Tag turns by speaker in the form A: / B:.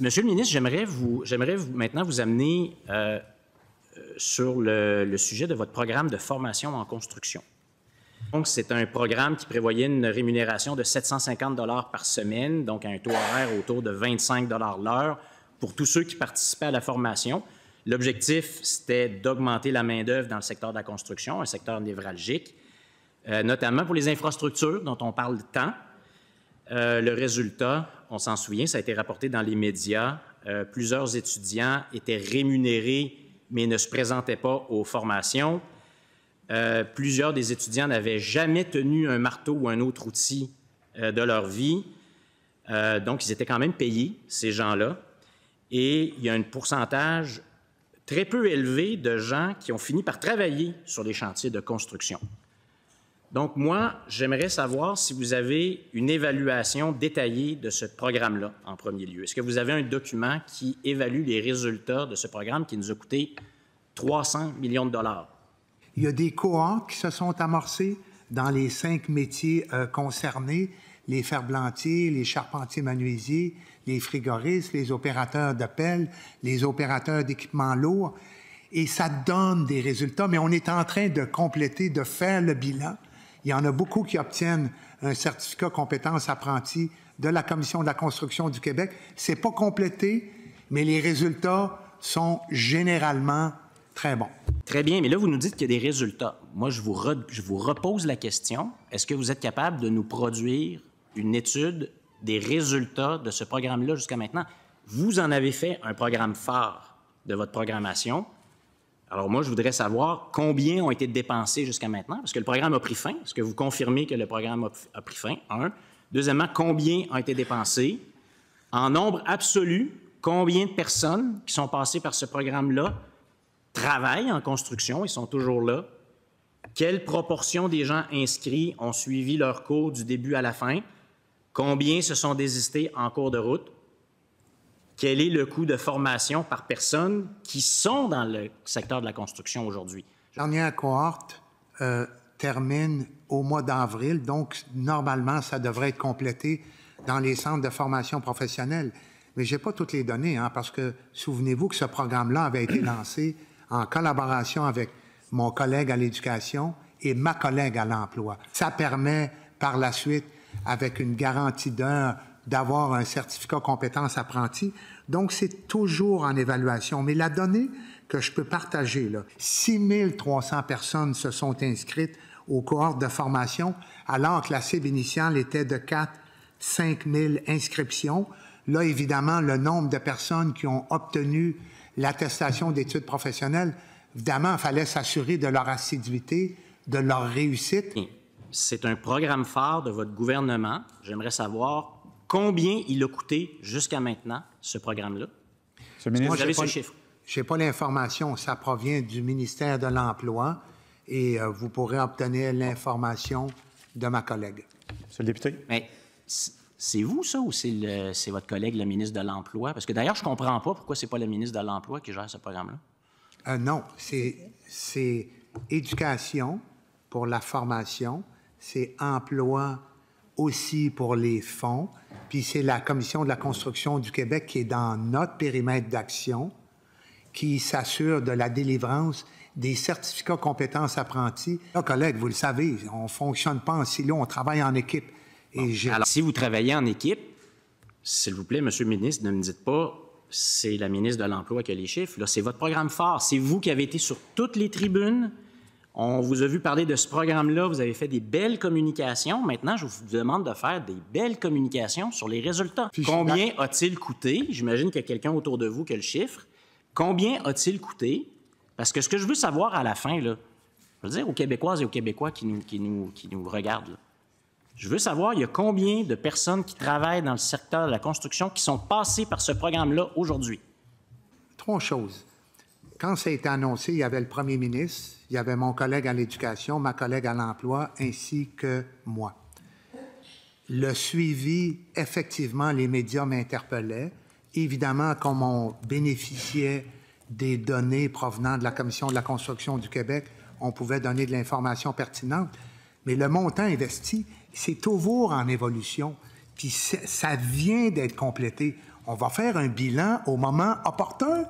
A: Monsieur le ministre, j'aimerais maintenant vous amener sur le sujet de votre programme de formation en construction. Donc, c'est un programme qui prévoyait une rémunération de 750 $ par semaine, donc un taux horaire autour de 25 $ l'heure pour tous ceux qui participaient à la formation. L'objectif, c'était d'augmenter la main-d'œuvre dans le secteur de la construction, un secteur névralgique, notamment pour les infrastructures dont on parle tant. Le résultat, on s'en souvient, ça a été rapporté dans les médias. Plusieurs étudiants étaient rémunérés, mais ne se présentaient pas aux formations. Plusieurs des étudiants n'avaient jamais tenu un marteau ou un autre outil de leur vie. Donc, ils étaient quand même payés, ces gens-là. Et il y a un pourcentage très peu élevé de gens qui ont fini par travailler sur les chantiers de construction. Donc, moi, j'aimerais savoir si vous avez une évaluation détaillée de ce programme-là, en premier lieu. Est-ce que vous avez un document qui évalue les résultats de ce programme qui nous a coûté 300 millions $?
B: Il y a des cohortes qui se sont amorcées dans les 5 métiers concernés, les ferblantiers, les charpentiers menuisiers, les frigoristes, les opérateurs de pelle, les opérateurs d'équipements lourds. Et ça donne des résultats, mais on est en train de compléter, de faire le bilan. Il y en a beaucoup qui obtiennent un certificat compétences apprentis de la Commission de la construction du Québec. C'est pas complété, mais les résultats sont généralement très bons.
A: Très bien, mais là, vous nous dites qu'il y a des résultats. Moi, je vous repose la question. Est-ce que vous êtes capable de nous produire une étude des résultats de ce programme-là jusqu'à maintenant? Vous en avez fait un programme phare de votre programmation. Alors moi, je voudrais savoir combien ont été dépensés jusqu'à maintenant, parce que le programme a pris fin. Est-ce que vous confirmez que le programme a pris fin? Un. Deuxièmement, combien ont été dépensés? En nombre absolu, combien de personnes qui sont passées par ce programme-là travaillent en construction, ils sont toujours là? Quelle proportion des gens inscrits ont suivi leur cours du début à la fin? Combien se sont désistés en cours de route? Quel est le coût de formation par personne qui sont dans le secteur de la construction aujourd'hui?
B: La dernière cohorte termine au mois d'avril, donc normalement, ça devrait être complété dans les centres de formation professionnelle. Mais je n'ai pas toutes les données, hein, parce que souvenez-vous que ce programme-là avait été lancé en collaboration avec mon collègue à l'éducation et ma collègue à l'emploi. Ça permet par la suite, avec une garantie d'heure, d'avoir un certificat compétences apprentis. Donc, c'est toujours en évaluation. Mais la donnée que je peux partager, là, 6 300 personnes se sont inscrites aux cohortes de formation, alors que la cible initiale était de 4-5 000 inscriptions. Là, évidemment, le nombre de personnes qui ont obtenu l'attestation d'études professionnelles, évidemment, il fallait s'assurer de leur assiduité, de leur réussite.
A: C'est un programme phare de votre gouvernement. J'aimerais savoir combien il a coûté jusqu'à maintenant, ce programme-là. Vous avez ce chiffre?
B: Je n'ai pas l'information. Ça provient du ministère de l'Emploi et vous pourrez obtenir l'information de ma collègue.
C: Monsieur le député.
A: Mais c'est vous, ça, ou c'est votre collègue, le ministre de l'Emploi? Parce que d'ailleurs, je ne comprends pas pourquoi ce n'est pas le ministre de l'Emploi qui gère ce programme-là.
B: Non, c'est éducation pour la formation, c'est emploi aussi pour les fonds, puis c'est la Commission de la construction du Québec qui est dans notre périmètre d'action, qui s'assure de la délivrance des certificats compétences apprentis. Là, collègues, vous le savez, on ne fonctionne pas en silo, on travaille en équipe.
A: Alors, si vous travaillez en équipe, s'il vous plaît, Monsieur le ministre, ne me dites pas c'est la ministre de l'Emploi qui a les chiffres. Là, c'est votre programme phare. C'est vous qui avez été sur toutes les tribunes. On vous a vu parler de ce programme-là. Vous avez fait des belles communications. Maintenant, je vous demande de faire des belles communications sur les résultats. Combien a-t-il coûté? J'imagine qu'il y a quelqu'un autour de vous qui a le chiffre. Combien a-t-il coûté? Parce que ce que je veux savoir à la fin, là, je veux dire aux Québécoises et aux Québécois qui nous regardent, là, je veux savoir, il y a combien de personnes qui travaillent dans le secteur de la construction qui sont passées par ce programme-là aujourd'hui?
B: 3 choses. Quand ça a été annoncé, il y avait le premier ministre, il y avait mon collègue à l'éducation, ma collègue à l'emploi, ainsi que moi. Le suivi, effectivement, les médias m'interpellaient. Évidemment, comme on bénéficiait des données provenant de la Commission de la construction du Québec, on pouvait donner de l'information pertinente. Mais le montant investi, c'est toujours en évolution. Puis ça vient d'être complété. On va faire un bilan au moment opportun.